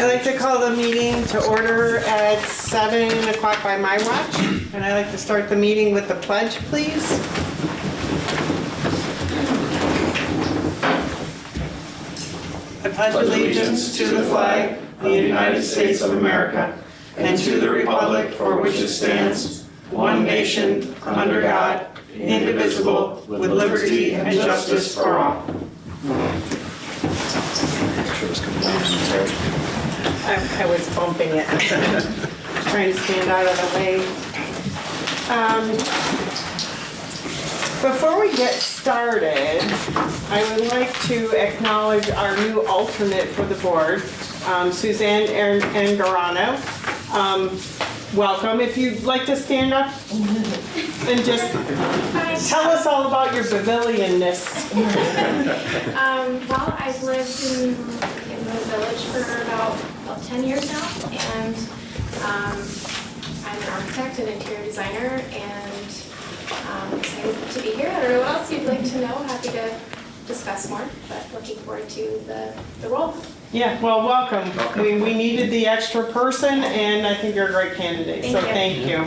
I'd like to call the meeting to order at 7 o'clock by my watch. And I'd like to start the meeting with the pledge, please. I pledge allegiance to the flag of the United States of America and to the republic for which it stands, one nation, under God, indivisible, with liberty and justice for all. I was bumping it, trying to stand out of the way. Before we get started, I would like to acknowledge our new alternate for the board, Suzanne Angarano. Welcome. If you'd like to stand up and just tell us all about your pavilion-ness. Well, I've lived in the village for about 10 years now, and I'm an architect and interior designer, and excited to be here. I don't know what else you'd like to know. Happy to discuss more, but looking forward to the role. Yeah, well, welcome. We needed the extra person, and I think you're a great candidate, so thank you.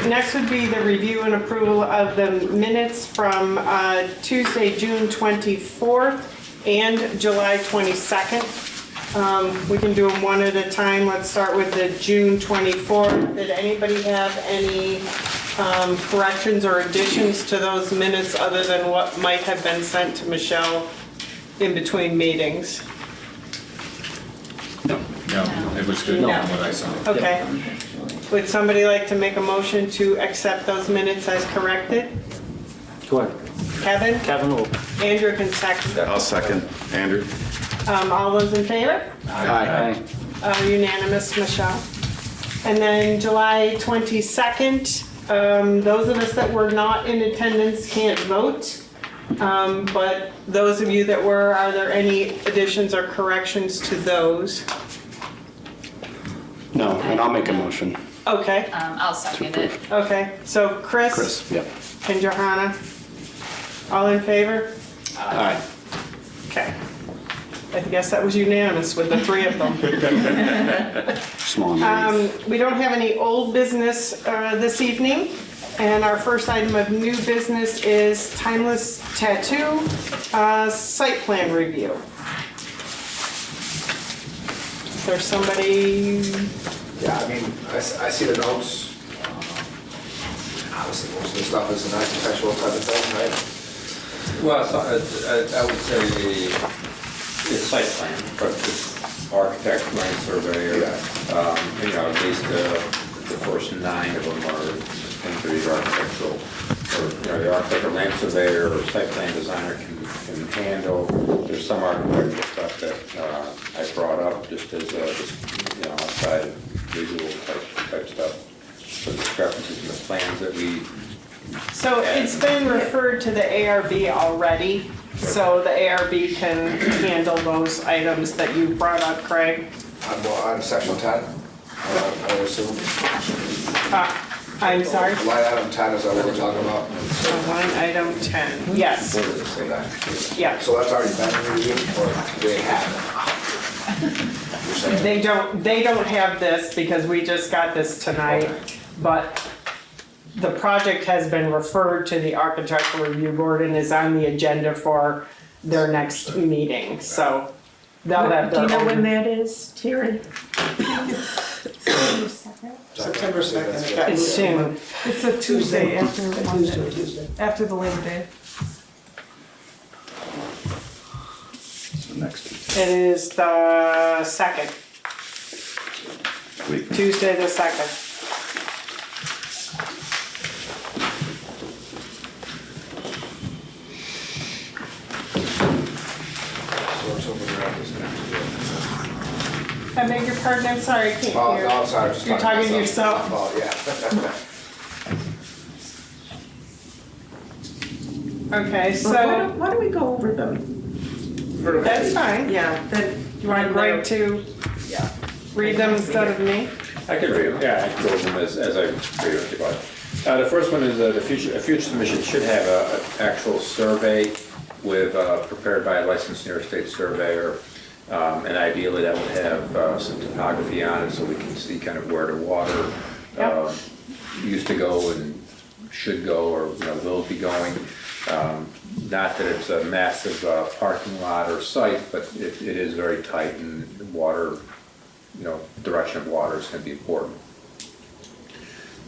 Next would be the review and approval of the minutes from Tuesday, June 24th and July 22nd. We can do them one at a time. Let's start with the June 24th. Did anybody have any corrections or additions to those minutes other than what might have been sent to Michelle in between meetings? No, it was good from what I saw. Okay. Would somebody like to make a motion to accept those minutes as corrected? Go ahead. Kevin? Kevin will. Andrew can second. I'll second. Andrew? All those in favor? Aye. Unanimous, Michelle. And then July 22nd, those of us that were not in attendance can't vote. But those of you that were, are there any additions or corrections to those? No, and I'll make a motion. Okay, I'll second it. okay. So Chris? Yep. And Johanna? All in favor? Aye. Okay. I guess that was unanimous with the three of them. Small numbers. We don't have any old business this evening, and our first item of new business is Timeless Tattoo site plan review. Is there somebody? Yeah, I mean, I see the notes. Obviously, most of the stuff is an architectural type of thing, right? Well, I would say it's site plan, but it's architect, land surveyor. At least the first 9 of them are considered architectural. Or, the architect or land surveyor or site plan designer can handle. There's some architectural stuff that I brought up just as outside visual type stuff. So discrepancies in the plans that we. So it's been referred to the ARB already, so the ARB can handle those items that you brought up, Craig. On section 10, I would assume. I'm sorry? Line item 10, is that what we're talking about? So line item 10, yes, Where does it say that? yeah. So that's already been reviewed, or they have it? You're saying? They don't have this because we just got this tonight, but the project has been referred to the Architectural Review Board and is on the agenda for their next meeting, so they'll have Do you their know when own. that is, Terry? September 2nd. It's soon. It's a Tuesday after Monday, after the Labor Day. So next It is the 2nd, week. Tuesday the 2nd. So we're assuming we're at this next year. I beg your pardon, I'm sorry, I can't Oh, hear. no, I'm sorry, just You're talking to yourself? Oh, yeah. Okay, So so why don't we go over them? that's fine. Yeah, then. You want Greg to read them instead of me? I could read them, yeah, I can go over them as I read them. The first one is a future submission should have an actual survey with, prepared by a licensed New York State surveyor And ideally, that would have some topography on it so we can see kind of where the water Yep. used to go and should go, or will be going. Not that it's a massive parking lot or site, but it is very tight, and water, direction of water is going to be important.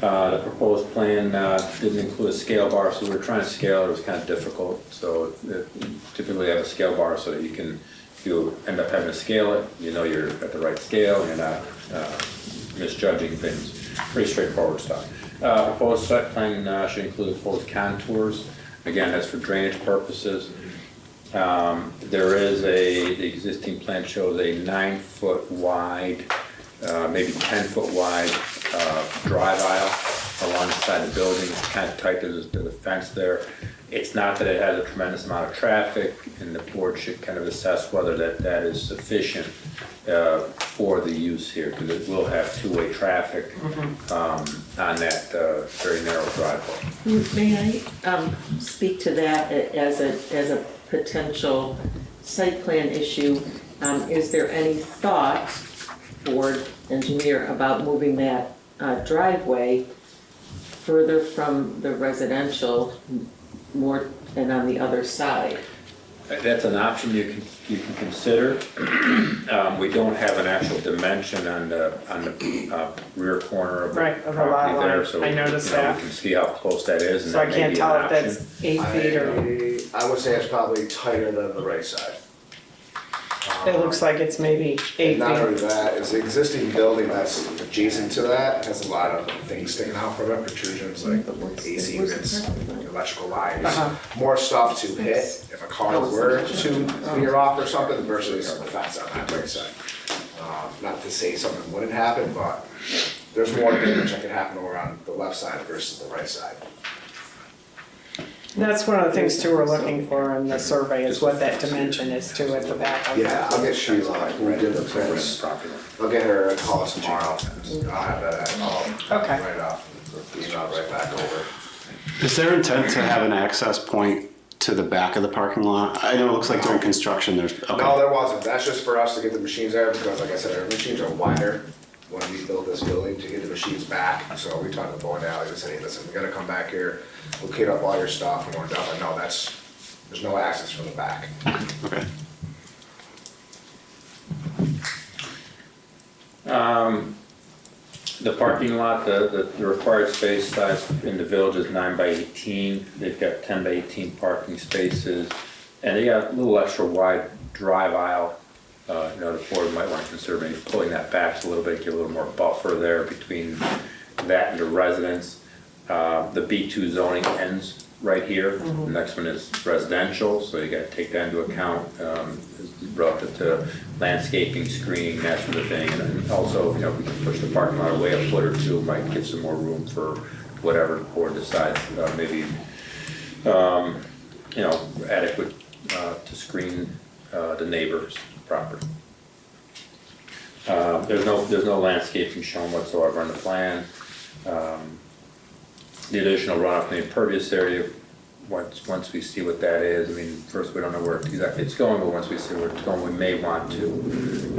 The proposed plan didn't include a scale bar, so we were trying to scale it. It was kind of difficult. So typically have a scale bar so that if you end up having to scale it, you're at the right scale and you're not misjudging things. Pretty straightforward stuff. Proposed site plan should include proposed contours. Again, that's for drainage purposes. There is the existing plan shows a 9-foot wide, maybe 10-foot wide drive aisle along the side of the building. It's kind of tight to the fence there. It's not that it has a tremendous amount of traffic, and the board should kind of assess whether that is sufficient for the use here, because it will have two-way traffic on that very narrow driveway. May I speak to that as a potential site plan issue? Is there any thought, board engineer, about moving that driveway further from the residential, more and on the other side? That's an option you can consider. We don't have an actual dimension on the rear corner of the Right, of the lot property there, line. so I noticed that. we can see how close that is, and So I that may can't be an tell if option. that's 8 feet or, I would say it's probably tighter than the right side. it looks like it's maybe 8 Not only feet. that, is the existing building that's adjacent to that has a lot of things sticking out from it, protrusions like AC units, electrical lines, more stuff to hit if a car were to veer off or something versus the fence on that right side. Not to say something wouldn't happen, but there's more damage that could happen over on the left side versus the right side. That's one of the things too we're looking for in the survey, is what that dimension is too at the back of Yeah, that. I'll get Sheila, who did the Somewhere in the prints. property line. I'll get her a call tomorrow. I'll have that all Okay. right up, email right back over. Is there intent to have an access point to the back of the parking lot? I know it looks like during construction there's, No, okay. there wasn't. That's just for us to get the machines there because like I said, our machines are wider when we built this building to get the machines back. So we talked to Boyd Alley and said, hey, listen, we gotta come back here, we'll kit up all your stuff and we're done. But no, there's no access from the back. Okay. The parking lot, the required space size in the village is 9 by 18. They've got 10 by 18 parking spaces, and they got a little extra wide drive aisle. The board might want to consider maybe pulling that back a little bit, give a little more buffer there between that and the residence. The B2 zoning ends right here. The next one is residential, so you got to take that into account relative to landscaping, screening, that sort of thing. And also, if we can push the parking lot away a foot or two, might give some more room for whatever the board decides, maybe, adequate to screen the neighbor's property. There's no landscaping shown whatsoever on the plan. The additional runoff in the impervious area, once we see what that is, first we don't know where exactly it's going, but once we see where it's going, we may want to, and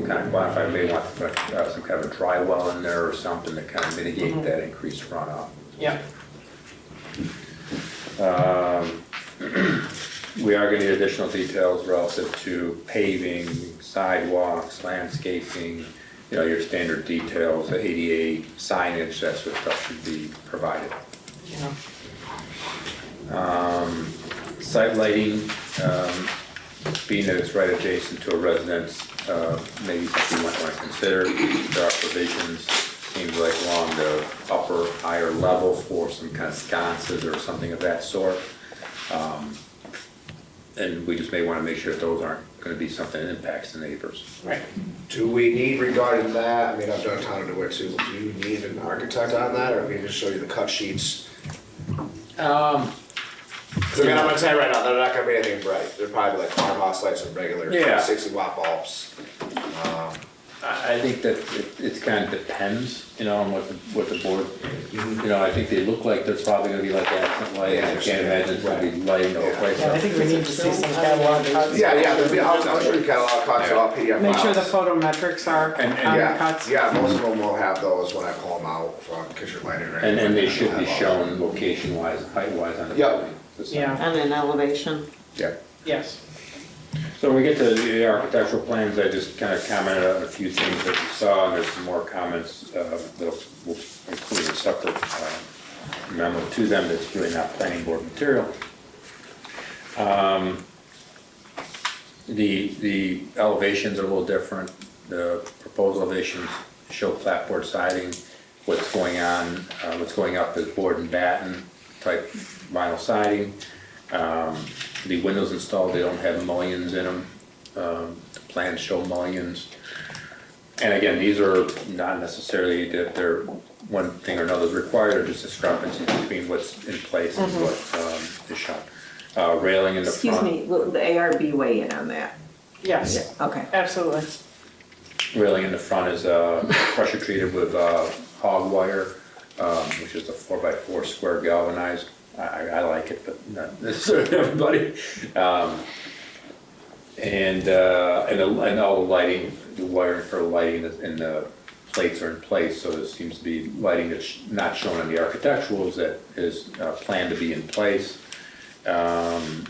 kind of quantify, may want to put some kind of a dry well in there or something to kind of mitigate that increased runoff. Yeah. We are going to need additional details relative to paving, sidewalks, landscaping, your standard details, the ADA signage, that sort of stuff should be provided. Yeah. Site lighting, being that it's right adjacent to a residence, maybe something you might want to consider. There are provisions, seems like along the upper, higher level for some kind of sconces or something of that sort. And we just may want to make sure that those aren't going to be something that impacts the neighbors. Right. Do we need regarding that, I've done a ton of the work too, do you need an architect on that or can we just show you the cut sheets? Because I'm gonna tell you right now, they're not gonna be anything bright. They're probably like farmhouse lights and regular Yeah. 60-watt bulbs. I think that it's kind of depends, on what the board, I think they look like there's probably gonna be like accent lighting. I can't imagine it's gonna be lighting the whole place Yeah, I up. think we need to see some catalog cuts. Yeah, there'll be, I'll show you catalog cuts, so I'll PDF files. Make sure the photometrics are And- on the Yeah, cuts. yeah, most of them will have those when I pull them out from kitchen lighting. or And anything. they should be They'll have shown location-wise, height-wise on the Yep. building. Yeah, And an elevation. all- Yeah. yes. So when we get to the architectural plans, I just kind of commented on a few things that we saw, and there's some more comments, that we'll include a separate memo to them that's really not planning board material. The elevations are a little different. The proposed elevations show clapboard siding. What's going up is board and batten type vinyl siding. The windows installed, they don't have mullions in them. The plans show mullions. And again, these are not necessarily that they're one thing or another is required, or just discrepancies between what's in place and what is shown. Railing in the front. Excuse me, will the ARB weigh in on that? Yes, Okay. absolutely. Railing in the front is pressure treated with hog wire, which is a 4x4 square galvanized. I like it, but not necessarily everybody. And all the lighting, the wiring for lighting and the plates are in place, so there seems to be lighting that's not shown on the architecturals that is planned to be in place. And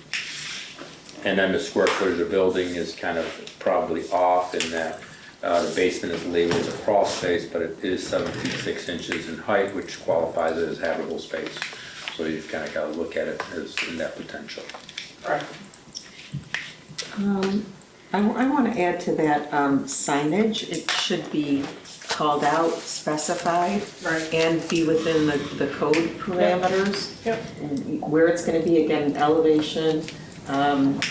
then the square footage of the building is kind of probably off in that the basement is labeled as a crawl space, but it is 7 feet 6 inches in height, which qualifies it as habitable space. So you've kind of got to look at it as in that potential. Right. I want to add to that signage. It should be called out, specified, Right. and be within the code parameters. Yep. Where it's going to be, again, elevation, and,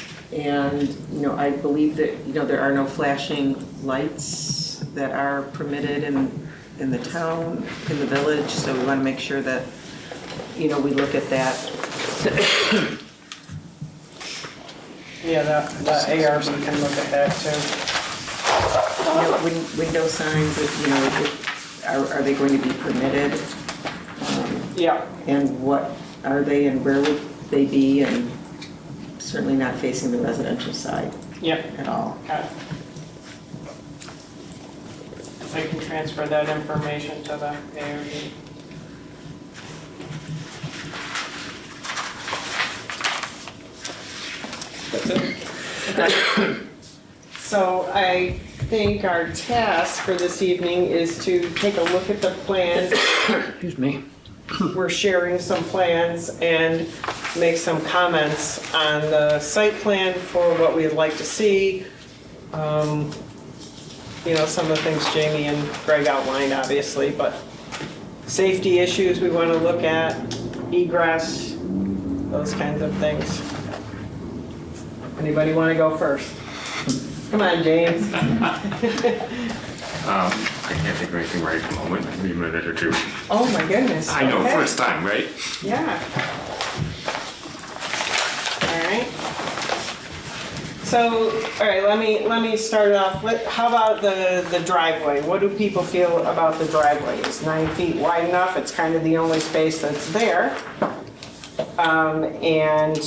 I believe that, there are no flashing lights that are permitted in the town, in the village, so we want to make sure that, we look at that. Yeah, the ARB can look at that too. Window signs, are they going to be permitted? Yeah, And what are they and where would they be? And certainly not facing the residential side yep. at all. Okay. I can transfer that information to the ARB. That's it. So I think our task for this evening is to take a look at the plans. Excuse me. We're sharing some plans and make some comments on the site plan for what we'd like to see. Some of the things Jamie and Greg outlined, obviously, but safety issues we want to look at, egress, those kinds of things. Anybody want to go first? Come on, James. I can't think of anything right at the moment, maybe a minute or two. Oh, my goodness. I know, Okay. first time, right? Yeah. All right. So, all right, let me start off with, how about the driveway? What do people feel about the driveway? It's 9 feet wide enough, it's kind of the only space that's there. And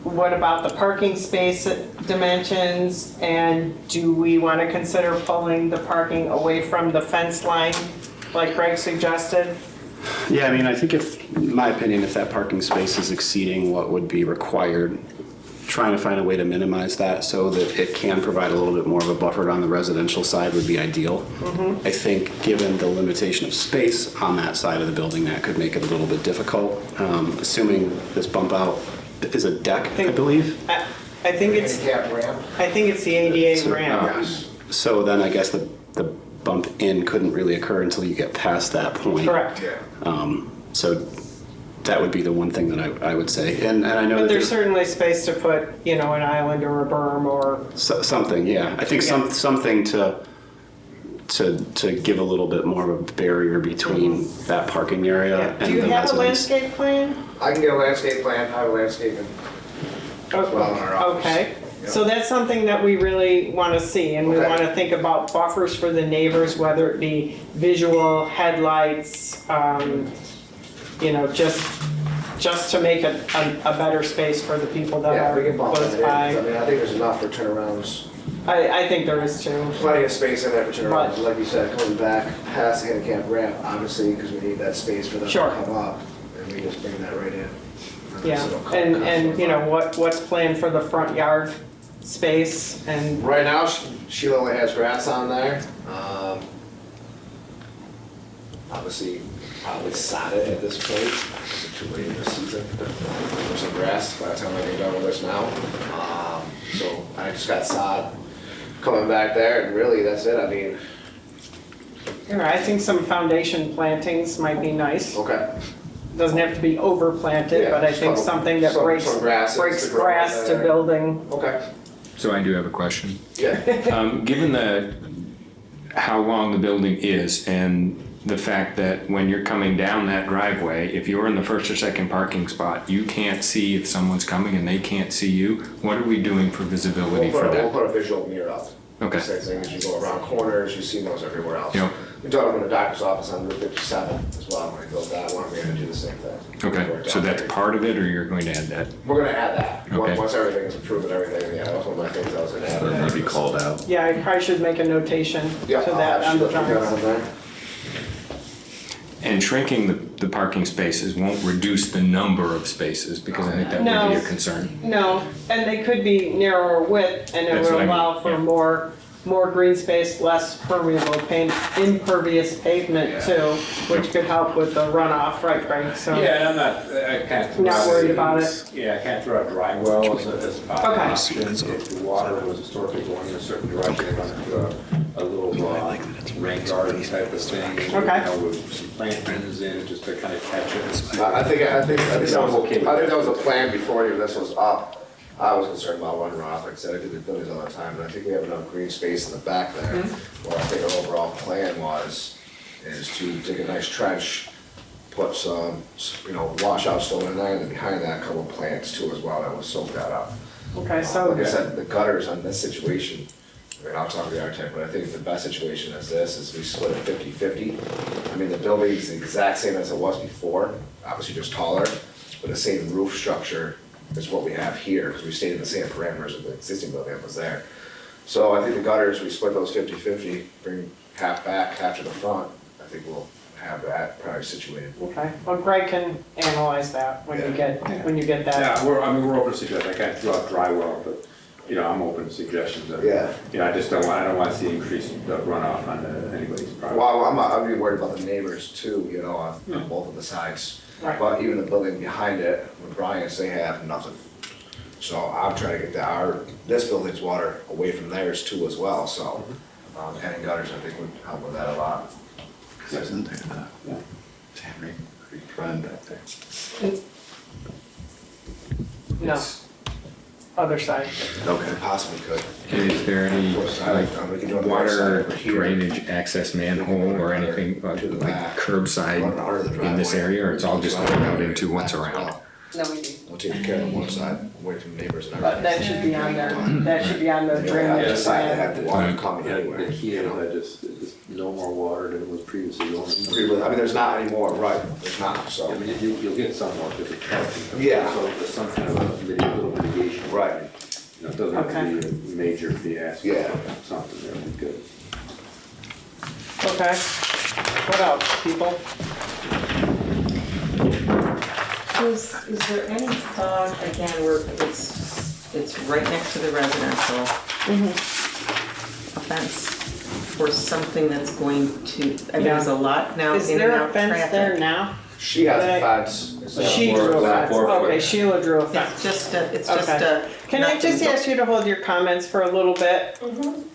what about the parking space dimensions? And do we want to consider pulling the parking away from the fence line, like Greg suggested? Yeah, I think in my opinion, if that parking space is exceeding what would be required, trying to find a way to minimize that so that it can provide a little bit more of a buffer on the residential side would be ideal. I think given the limitation of space on that side of the building, that could make it a little bit difficult. Assuming this bump out is a deck, I believe. I think it's Handicap ramp. the ADA So, ramp. Yes. So then I guess the bump in couldn't really occur until you get past that point. Correct. Yeah. So that would be the one thing that I would say. And I know But that there's certainly space to put, an island or a berm or, something, yeah. I think Yeah. something to give a little bit more of a barrier between that parking area yeah. and the Do you have a residents. landscape plan? I can get a landscape plan, I have a landscaping as well in our office. Okay. So that's something that we really want to see, and we Okay. want to think about buffers for the neighbors, whether it be visual, headlights, just to make a better space for the people that Yeah, are we can bump close it in. I by. mean, I think there's enough for turnarounds. I think there is too. Plenty of space in there for turnarounds, But- like you said, coming back past the handicap ramp, obviously, because we need that space for them to Sure. come up, and we just bring that right in. Yeah, So it'll come- and what's planned for the front yard space and, Right now, Sheila only has grass on there. Obviously, probably sod it at this point. It's too late in the season for some grass by the time I get done with this now. So I just got sod coming back there, and really, that's it. I mean, I think some foundation plantings might be nice. okay. Doesn't have to be overplanted, Yeah, but I just think some- something that some breaks grasses to grow grass in to there. building. Okay. So I do have a question. Yeah. Given how long the building is and the fact that when you're coming down that driveway, if you're in the first or second parking spot, you can't see if someone's coming and they can't see you, what are we doing for visibility for We'll that? put a visual mirror up. Okay. Same thing as you go around corners, you see those everywhere else. Yep. We done them in the doctor's office on Route 57 as well. When I built that one, we're gonna do the same thing. Okay, so that's part of it, or you're going to add that? We're gonna add that. Okay. Once everything is approved and everything, yeah, that was one of my things I was gonna add. Or maybe called out. Yeah, I probably should make a notation to Yeah, I'll that on the actually put that drawings. on there. And shrinking the parking spaces won't reduce the number of spaces, because I think that would be No. a concern. No, and they could be narrower width and it That's would what I mean, allow for yeah. more green space, less permeable impervious pavement Yeah. too, which could help with the runoff, right, Frank? So, Yeah, and I can't. Not worried about it? Yeah, I can't throw a dry well as a possible Okay. option. If the water was historically going in a certain direction, run into a little rain garden type of thing. Okay. With some plantings in, just to kind of catch it. I think that was, okay with I think that. that was a plan before even this was up. I was concerned about running off, like I said, I did the buildings all the time, but I think we have enough green space in the back there. What I think our overall plan is to dig a nice trench, put some, washout stone in there, and then behind that, a couple plants too as well, that would soak that up. okay, so, Like I said, the gutters on this situation, I mean, I'll talk to the architect, but I think the best situation is this, is we split it 50-50. I mean, the building's the exact same as it was before, obviously just taller, but the same roof structure is what we have here, because we stayed in the same parameters of the existing building that was there. So I think the gutters, we split those 50-50, bring half back, half to the front, I think we'll have that probably situated. okay, well, Greg can analyze that when you get that. Yeah, we're open to suggestions. I can't throw out dry well, but, I'm open to suggestions. Yeah. I just don't want to see increased runoff on anybody's property. Well, I'd be worried about the neighbors too, on both of the sides. Right. But even the building behind it, with Bryant's, they have nothing. So I'm trying to get this building's water away from theirs too as well, so, adding gutters, I think would help with that a lot. Isn't there a friend back there? No, other side. Okay. Possibly could. Is there any We can do it on the right side water over here. drainage access manhole or anything like To the back. curbside Run under the in this driveway. area, or it's all just going out into what's around? No, we do. We'll take care of one side, away from neighbors and But everything. that should be on there, that should be on the Yeah, drainage the side that plan. have the water Right. coming anywhere. The key is that just no more water than was previously going. I mean, there's not anymore, right, there's not, so. I mean, you'll get some more because it's parking. Yeah. So there's some kind of a little mitigation. Right. It doesn't have to be a major fiasco. Yeah. Something that would be good. Okay, what else, people? Is there any thought, again, where it's right next to the residential fence, or something that's going to, I mean, there's a lot now Is in and there a out fence there traffic. now? She has a Right. fence. It's a She four- drew a fence, 4 foot. okay, Sheila drew a It's fence. just Okay. a. Can I just ask you to hold your comments for a little bit?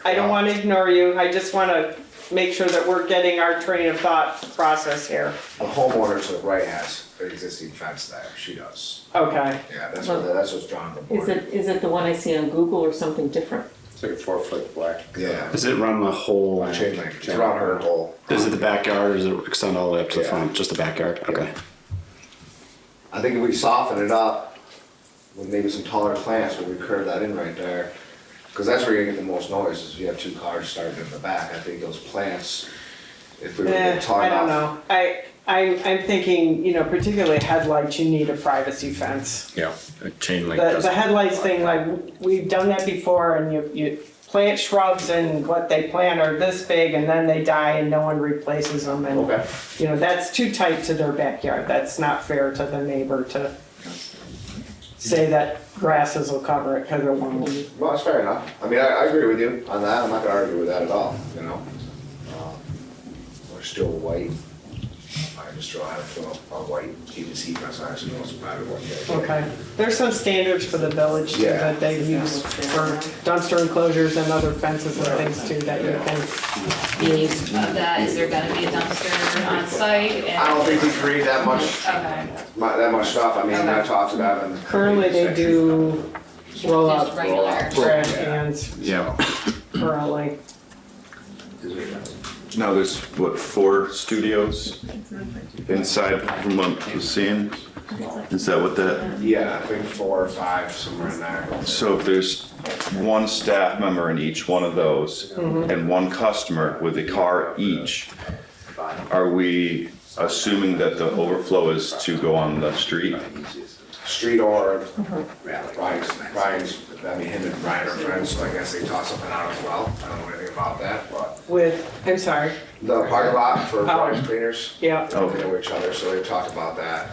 I don't want to ignore you, I just want to make sure that we're getting our train of thought process here. The homeowner to the right has an existing fence there, she does. Okay, Yeah, that's what's drawn on the board. Is it the one I see on Google or something different? It's like a 4-foot black. Yeah. Does it run the whole, Chain link, it's around her whole. is it the backyard or does it extend all the way up to the Yeah. front? Just the backyard? Okay. I think if we soften it up, with maybe some taller plants, where we curve that in right there. Cause that's where you're gonna get the most noise, is if you have two cars starting in the back. I think those plants, if we were to get tall I don't enough. know. I'm thinking, you know, particularly headlights, you need a privacy fence. Yeah, a chain link The doesn't. headlights thing, like, we've done that before, and you plant shrubs and what they plant are this big, and then they die and no one replaces them, and, Okay. you know, that's too tight to their backyard. That's not fair to the neighbor to say that grasses will cover it, because it won't. Well, that's fair enough. I mean, I agree with you on that. I'm not gonna argue with that at all, you know? We're still white. I just still have a white PVC fence, I actually know it's matter what you get. Okay. There's some standards for the village too, Yeah. that they use for dumpster enclosures and other fences and things too, that you can use. Of that, is there gonna be a dumpster on site? And- I don't think we create that much, Okay. that much stuff. I mean, I talked to them and. Currently, they do roll Just up regular. trash cans Yeah. currently. Now, there's, what, 4 studios inside from what I'm seeing? Is that what that? Yeah, I think 4 or 5, somewhere in there. So if there's one staff member in each one of those and one customer with a car each, are we assuming that the overflow is to go on the street? Street or Ryan's, I mean, him and Ryan are friends, so I guess they toss something out as well. I don't know anything about that, but I'm sorry, the parking lot for Ryan's cleaners, yeah. they know each other, so they've talked about that.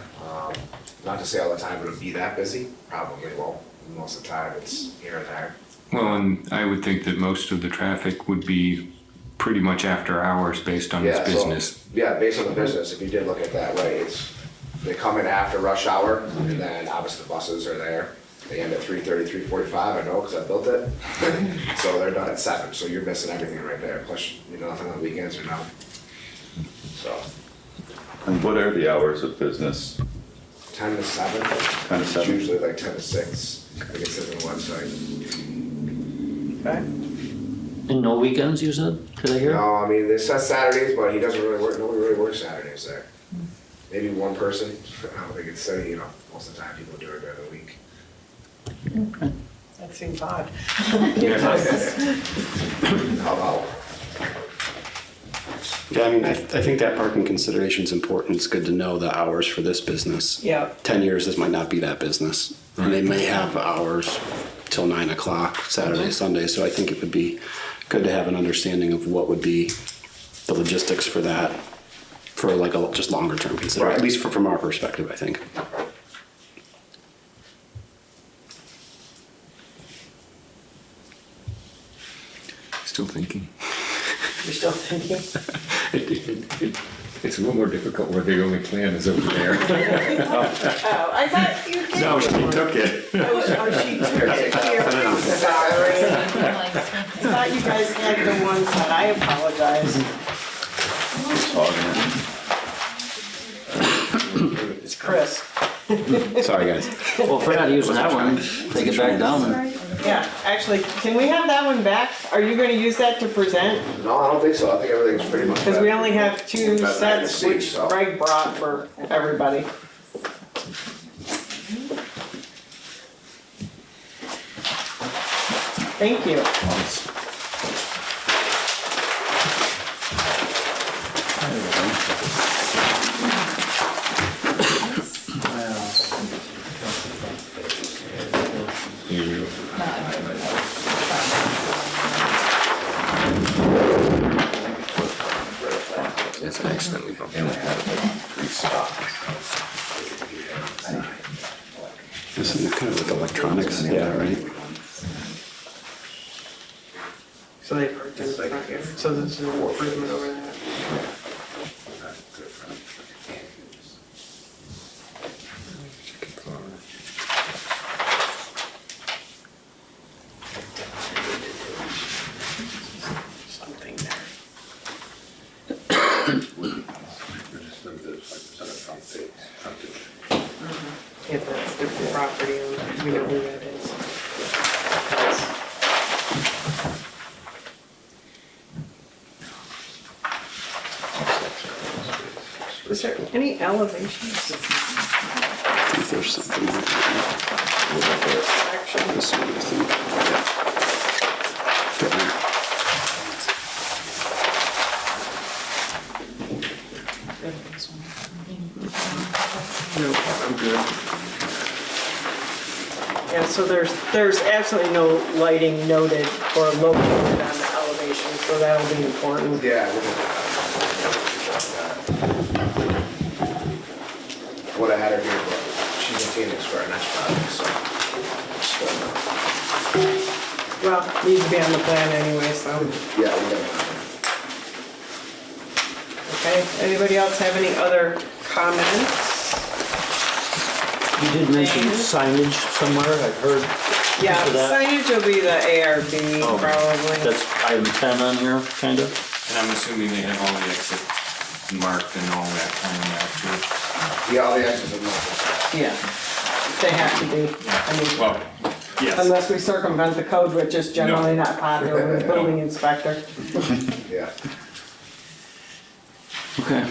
Not to say all the time it'll be that busy, probably won't. Most of the time it's here and there. Well, and I would think that most of the traffic would be pretty much after hours based on this Yeah, so- business. Yeah, based on the business, if you did look at that, right, they come in after rush hour, and then obviously the buses are there. They end at 3:30, 3:45, I know, because I built it. So they're done at 7, so you're missing everything right there, plus, you know, nothing on the weekends or no. So, And what are the hours of business? 10 to 7. 10 to 7. It's usually like 10 to 6, I think it says on the website. Okay. And no weekends, you said? Did I hear? No, I mean, it says Saturdays, but he doesn't really work, nobody really works Saturdays there. Maybe one person, I don't think it's, you know, most of the time people do it during the week. That seems odd. How about? Yeah, I mean, I think that parking consideration is important. It's good to know the hours for this business. Yeah. 10 years, this might not be that business. And they may have hours till 9 o'clock, Saturday, Sunday. So I think it would be good to have an understanding of what would be the logistics for that, for like a just longer term consideration, Right. at least from our perspective, I think. Still thinking. You're still thinking? It's a little more difficult where the only plan is over there. Oh, I thought you did. No, she took it. Oh, she took it here. Sorry. I thought you guys had the ones that I apologize. It's Chris. Sorry, guys. Well, if we're not using that one, take it back down and. Yeah, actually, can we have that one back? Are you gonna use that to present? No, I don't think so. I think everything's pretty much. Because we only have 2 Back to sets, see, which so. Greg brought for everybody. Thank you. It's accidentally bumped into This is kind of like electronics, yeah, right? So they parked in the front here, so this is an improvement over there. Something there. If that's the property owner, we know who that is. is there any elevations? I think there's something like that. This one, I think. No, I'm good. Yeah, so there's absolutely no lighting noted or located on the elevation, so that'll be important. Yeah. I would have had her here, but she's in Phoenix for our next project, so. Well, needs to be on the plan anyway, so, Yeah, we got okay. Anybody else have any other comments? You did mention signage somewhere, I heard. Yeah, For that? signage will be the ARB Oh, probably. That's item 10 on here, kind of? And I'm assuming they have all the exits marked and all that kind of out too. Yeah, all the exits are not. Yeah, they have to be. I mean, Well, yes. unless we circumvent the code, which is generally not popular with the building inspector. Yeah. Okay.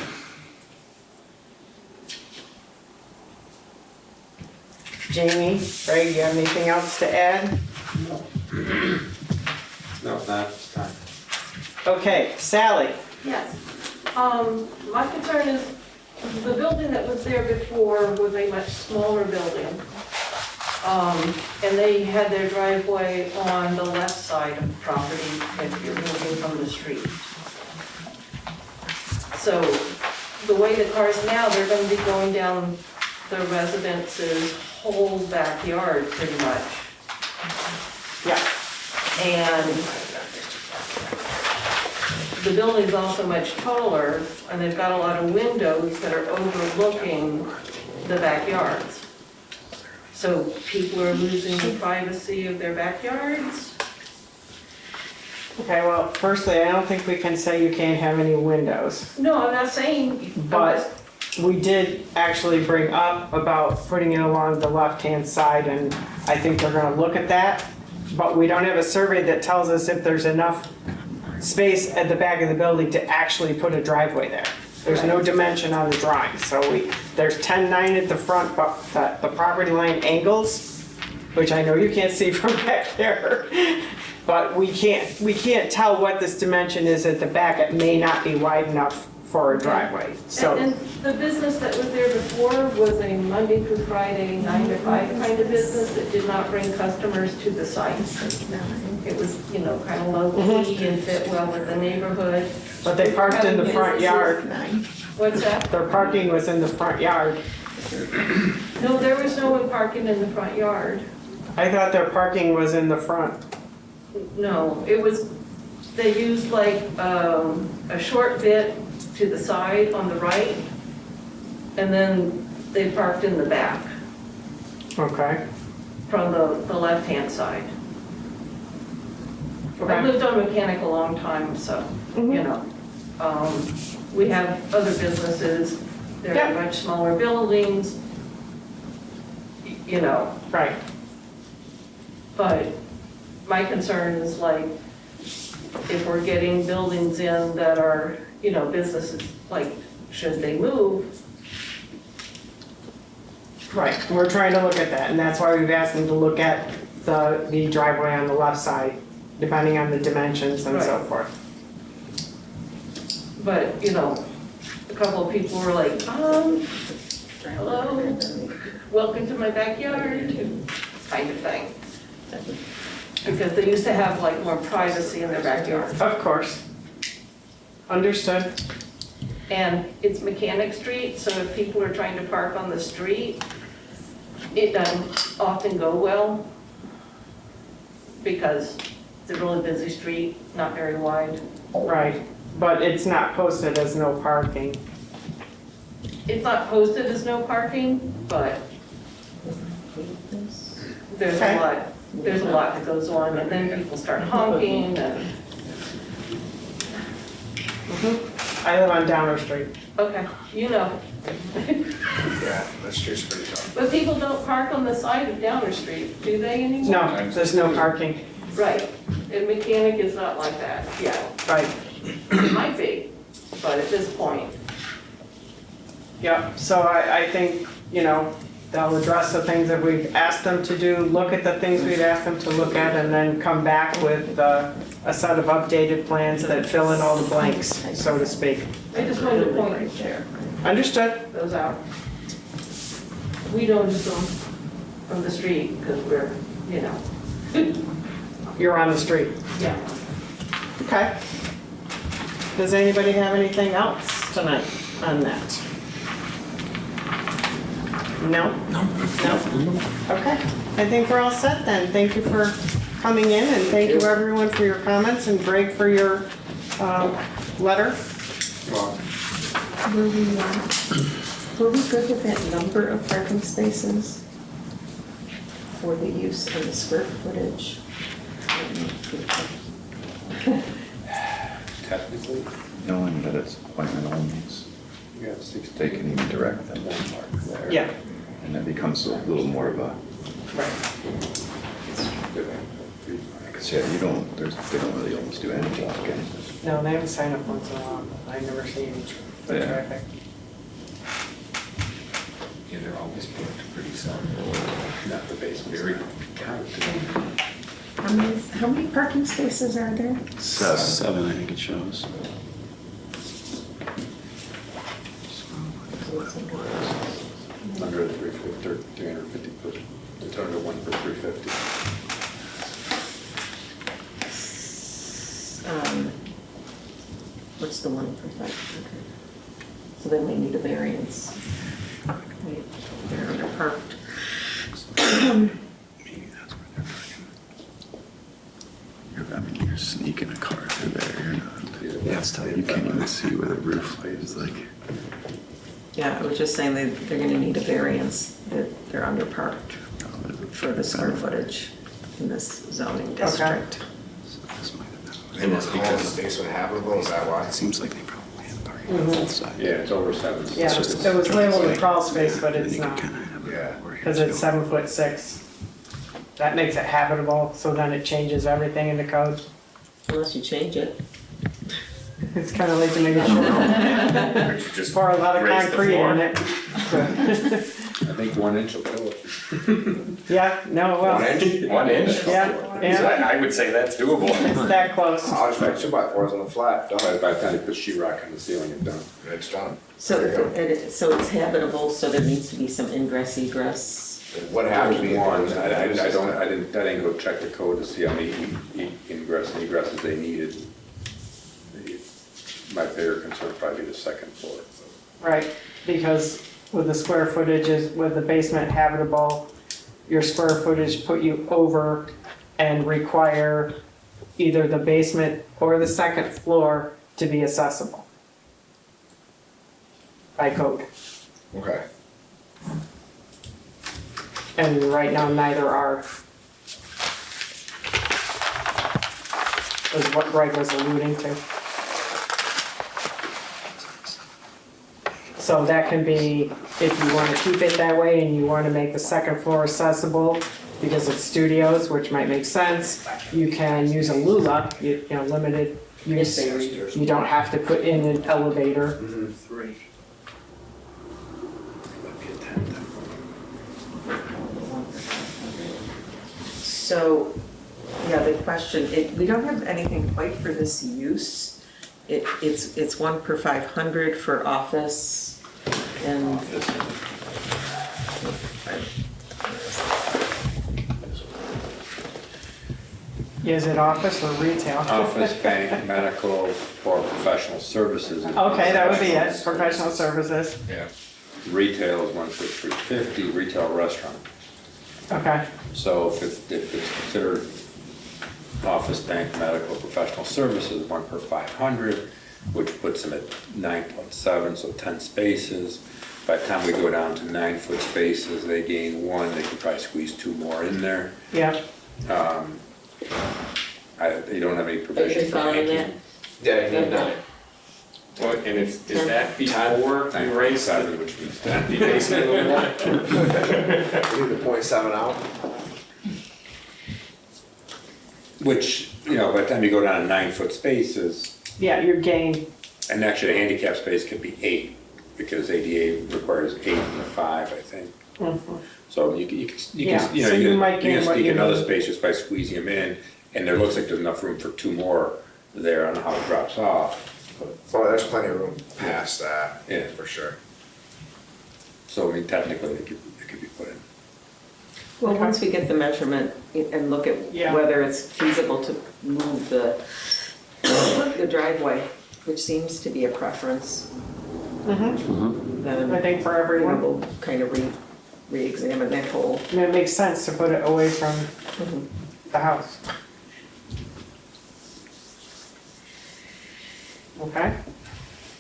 Jamie, Ray, you have anything else to add? No, not this time. Okay, Sally. Yes. My concern is the building that was there before was a much smaller building. And they had their driveway on the left side of the property if you're moving from the street. So the way the cars now, they're gonna be going down the residence's whole backyard pretty much. Yeah. And the building's also much taller, and they've got a lot of windows that are overlooking the backyards. So people are losing the privacy of their backyards. Okay, well, firstly, I don't think we can say you can't have any windows. No, I'm not saying. But we did actually bring up about putting it along the left-hand side, and I think they're gonna look at that. But we don't have a survey that tells us if there's enough space at the back of the building to actually put a driveway there. There's no dimension on the drawing, so there's 10-9 at the front, but the property line angles, which I know you can't see from back there, but we can't tell what this dimension is at the back. It may not be wide enough for a driveway, so. And the business that was there before was a Monday through Friday, 9 to 5 kind of business that did not bring customers to the site. It was, kind of low-key and fit well with the neighborhood. But they parked in the front yard. What's that? Their parking was in the front yard. No, there was no one parking in the front yard. I thought their parking was in the front. No, it was, they used like a short bit to the side on the right, and then they parked in the back Okay. from the left-hand side. I've Okay. lived on Mechanic a long time, so, we have other businesses, they're Yeah. much smaller buildings, Right. but my concern is like, if we're getting buildings in that are, businesses, like, should they move? Right. We're trying to look at that, and that's why we've asked them to look at the driveway on the left side, depending on the dimensions and so Right. forth. But, a couple of people were like, hello, welcome to my backyard, kind of thing. Because they used to have like more privacy in their backyard. Of course. Understood. And it's Mechanic Street, so if people are trying to park on the street, it doesn't often go well because it's a really busy street, not very wide. Right. But it's not posted as no parking. It's not posted as no parking, but there's Okay. a lot that goes on, and then people start honking and, I live on Downer Street. okay, Yeah, that street's pretty tough. But people don't park on the side of Downer Street, do they anymore? No, there's no parking. Right, and Mechanic is not like that, yeah. Right. It might be, but at this point, Yep, so I think, they'll address the things that we've asked them to do, look at the things we've asked them to look at, and then come back with a set of updated plans that fill in all the blanks, so to speak. I just wanted to point Understood? those out. We don't just go from the street because we're, You're on the street. yeah. Okay. Does anybody have anything else tonight on that? No? No. Okay, I think we're all set then. Thank you for coming in, and thank you everyone for your comments, and Greg for your letter. Were we good with that number of parking spaces for the use and the square footage? Technically, Knowing that it's appointment only, we have 6 they can even direct them, there. Yeah, and it becomes a little more of a, right. because yeah, they don't really almost do anything again. No, they haven't signed up once in a while. I've never seen foot Yeah. traffic. Yeah, they're always booked pretty solid. Not the basement. Very How many parking spaces are there? 7, I think it shows. Under 350, 350 foot, it's under 1 for 350. What's the one for 500? So then we need a variance. Wait, they're underparked. Maybe that's where they're parking. You're sneaking a car through there, you're not. Yeah, it's tough. You can't even see where the roof is, like. Yeah, I was just saying they're gonna need a variance, that they're underparked for the square footage in this zoning district. So this might have been. And it's called the basement habitable, is that why? It seems like they probably had parking on both sides. Yeah, it's over 7. Yeah, it was labeled a crawl space, but it's not, Yeah. because it's 7'6". That makes it habitable, so then it changes everything in the code. Unless you change it. It's kind of like to make it short. Just Pour a lot of raise the concrete floor. in it. I think 1 inch will kill it. Yeah, no, well, 1 inch? 1 inch? yeah, yeah, I would say that's doable. it's that close. I'll just make 2x4s on the flat, done. By the time you put sheetrock on the ceiling, it's done. It's done. So There you go. so it's habitable, so there needs to be some ingress egress. What happened to be? One, I didn't go check the code to see how many ingress and egresses they needed. My bigger concern would probably be the second floor. Right, because with the square footage is, with the basement habitable, your square footage put you over and require either the basement or the second floor to be accessible by code. Okay. And right now, neither are. Is what Greg was alluding to. So that can be, if you want to keep it that way and you want to make the second floor accessible because it's studios, which might make sense, you can use a lula, limited use. You don't have to put in an elevator. So, yeah, the question, we don't have anything quite for this use. It's 1 per 500 for office and. Is it office or retail? Office, bank, medical, or professional services. Okay, that would be it, professional services. Yeah. Retail is 1 for 350, retail restaurant. Okay, So if it's considered office, bank, medical, professional services, 1 per 500, which puts them at 9.7, so 10 spaces. By the time we go down to 9-foot spaces, they gain 1, they could probably squeeze 2 more in there. yeah, You don't have any provision for following that? handicapped. Yeah, you need 9. Well, and is that before you raise the, Which means that the basement a little more? You need the .7 out. Which, by the time you go down to 9-foot spaces, yeah, your gain, and actually a handicap space could be 8. because ADA requires 8 and a 5, I think. So you can, Yeah, you know, so you you might gain can what sneak you another need. space just by squeezing them in, and there looks like there's enough room for 2 more there on how it drops off. Well, there's plenty of room past that, Yeah. for sure. So, I mean, technically, it could be put in. Well, once we get the measurement and look at Yeah. whether it's feasible to move the driveway, which seems to be a preference, then I think for you know, everyone, we'll kind of re-examine that whole. I mean, it makes sense to put it away from the house. Okay.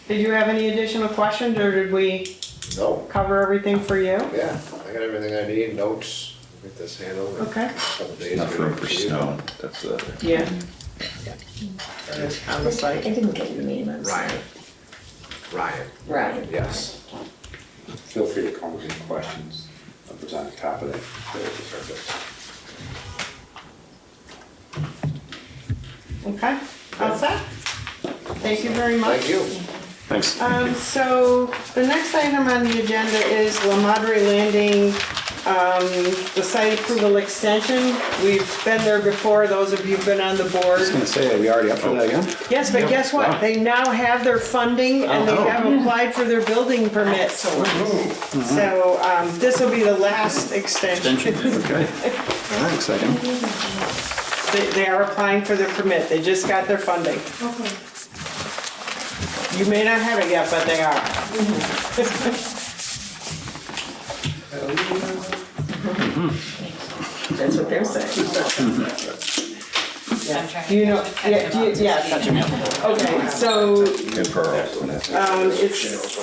Did you have any additional questions, or did we No, cover everything for you? yeah, I got everything I need, notes, get this handled. in Okay. a couple days. Enough room for snow, that's the. Yeah. On the I site. didn't get your name, I'm sorry. Ryan, Ryan. yes. Feel free to call with any questions if it's on the top of that. Okay, all set? Thank you very much. Thank you. Thanks. So the next item on the agenda is La Madre Landing, the site approval extension. We've been there before, those of you who've been on the I was board. gonna say, are we already up for that again? Yes, but guess what? Wow. They now have their funding and they Oh. have applied for their building permits. So this will be the last extension. Okay. All right, exciting. They are applying for their permit. They just got their funding. You may not have it yet, but they are. That's what they're saying. Do you know, yeah, yes. Okay, so it's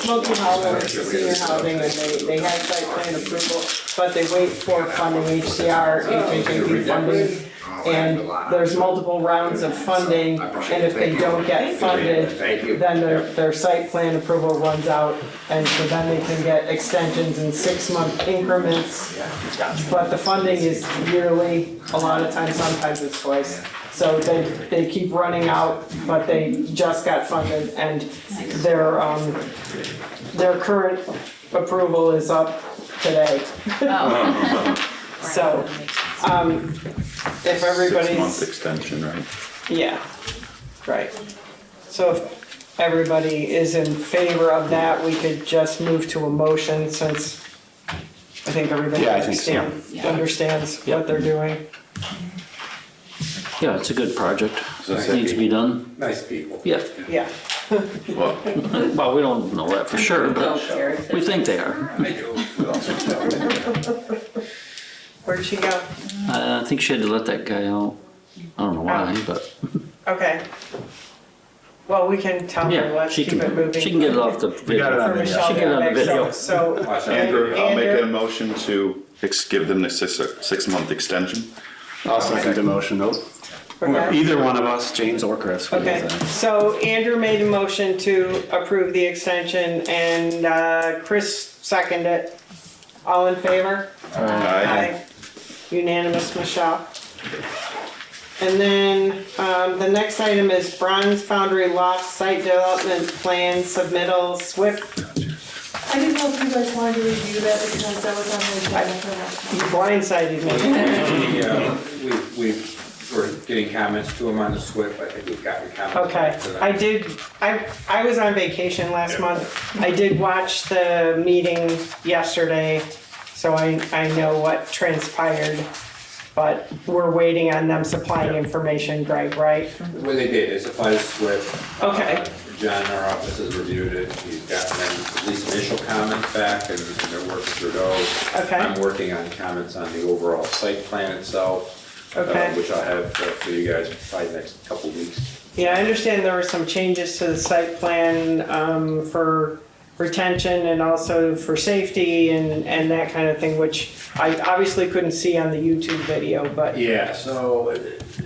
Smoky Hollow, it's senior housing, and they have site plan approval, but they wait for funding, HCR, HHAP funding. And there's multiple rounds of funding, and if they don't get funded, then their site plan approval runs out. And so then they can get extensions in 6-month increments. But the funding is yearly, a lot of times, sometimes it's twice. So they keep running out, but they just got funded, and their current approval is up today. So, if everybody's. 6-month extension, right? Yeah, right. So if everybody is in favor of that, we could just move to a motion since I think everybody Yeah, I think so. understands what they're doing. Yeah, it's a good project. So It needs to be done. Nice people. Yeah, Yeah, Well, well, we don't know that for sure, but we think they are. I do. where'd she go? I think she had to let that guy out. I don't know why, but Okay. Well, we can tell her, yeah, let's she keep it moving. can get it off the got it video. on For video. Michelle She can get it on the to make video. So, Andrew, I'll make a Andrew? motion to give them the 6-month extension. I'll second the motion, nope. Okay. Either one of us, James or Chris. what Okay, is that? so Andrew made a motion to approve the extension and Chris seconded it. All in favor? Aye. Unanimous, Michelle. And then the next item is Bronze Foundry Loft Site Development Plan Submittal SWIP. I didn't know if you guys wanted to review that because that was on the agenda for last You time. blindsided me. We're getting comments to them on the SWIP. I think we've gotten comments. Okay, back to them. I was on vacation last month. I did watch the meeting yesterday, so I know what transpired. But we're waiting on them supplying information, Greg, right? Well, they did, they supplied us with. Okay. John in our office has reviewed it, he's gotten them at least initial comments back, and they're working through those. Okay. I'm working on comments on the overall site plan itself. Okay. Which I'll have for you guys probably the next couple of weeks. Yeah, I understand there were some changes to the site plan for retention and also for safety and that kind of thing, which I obviously couldn't see on the YouTube video, but. Yeah, so,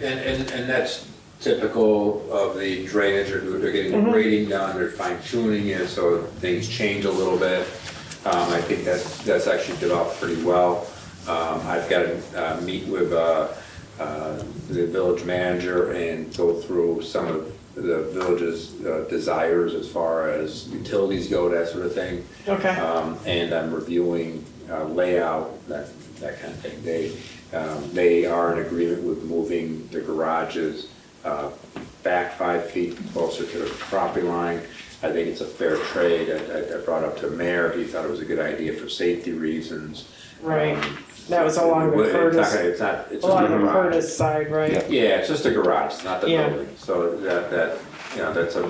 and that's typical of the drainage, they're getting the grading done, they're fine tuning it, so things change a little bit. I think that's actually developed pretty well. I've got to meet with the village manager and go through some of the village's desires as far as utilities go, that sort of thing. Okay. And I'm reviewing layout, that kind of thing. They are in agreement with moving the garages back 5 feet closer to the property line. I think it's a fair trade. I brought up to Mayor, he thought it was a good idea for safety reasons. Right. That was along the Curtis, It's just along a the garage. Curtis side, right? Yeah, it's just a garage, it's not the Yeah. building. So that, you know, that's a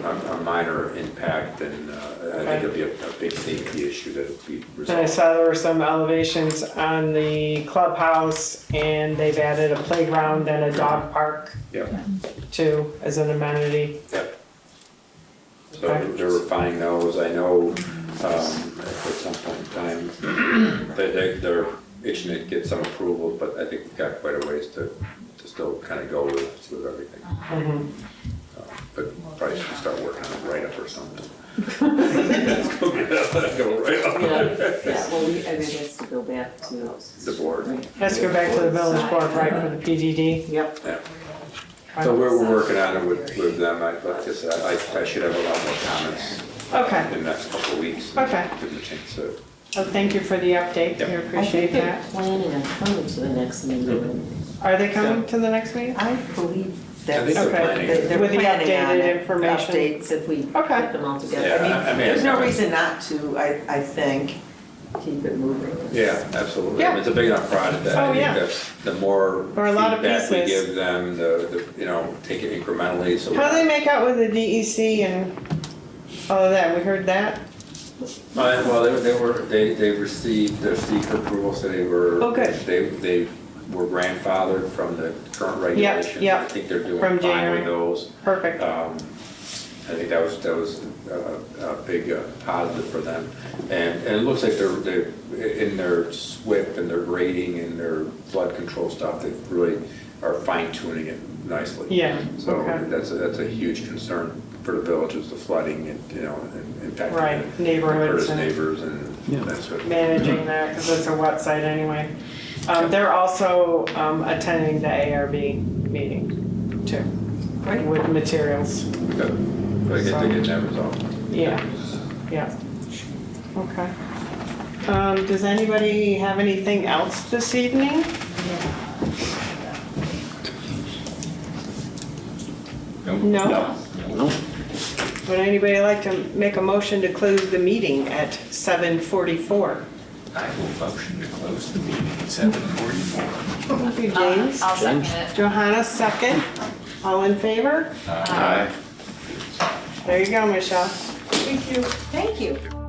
minor impact, and I think it'll be a big safety issue that'll be And I resolved. saw there were some elevations on the clubhouse, and they've added a playground and a dog park Yep, too, as an amenity. yep. So Okay. they're refining those. I know at some point in time, they're itching to get some approvals, but I think we've got quite a ways to still kind of go with everything. Mhm. But probably should start working on a write-up or something. Go right up. Yeah, well, I mean, it has to go back to. The board. Has to go back to the village board, right, for the PDD? Yep. Yeah. So we're working on it with them. Like I said, I should have a lot more comments Okay. in the next couple of weeks. Okay. Give them a chance to. Well, thank you for the update. Yep. We I appreciate think they're that. planning on coming to the next meeting. Are they coming to the next meeting? I believe I that's. think they're Okay. planning. They're With the planning on updated it, information. Updates if we Okay. put them all together. Yeah, I mean, There's no it's- reason not to, I think, keep it moving. Yeah, absolutely. Yeah. It's a big enough project that Oh, I yeah. think the more Or a lot of feedback we pieces. give them, the you know, take it incrementally. So How do they make out with the DEC and all of that? We heard that? Well, they received their secret approval, so they were. Oh, good. They were grandfathered from the current regulations. yep. I think they're doing From fine January. with those. Perfect. I think that was a big positive for them. And it looks like they're in their SWIP and their grading and their flood control stuff, they really are fine tuning it nicely. Yeah, So okay. that's a huge concern for the villages, the flooding and, you know, and impacting. Right, the neighborhoods Curtis and- neighbors and that sort of. Managing that, because it's a wet site anyway. They're also attending the ARB meeting too, with materials. Good. Gotta get that resolved. Yeah, yeah. Okay. Does anybody have anything else this evening? No? No. Would anybody like to make a motion to close the meeting at 7:44? I will motion to close the meeting at 7:44. Thank you, James. I'll second it. Johanna, second. All in favor? Aye. There you go, Michelle. Thank you. Thank you.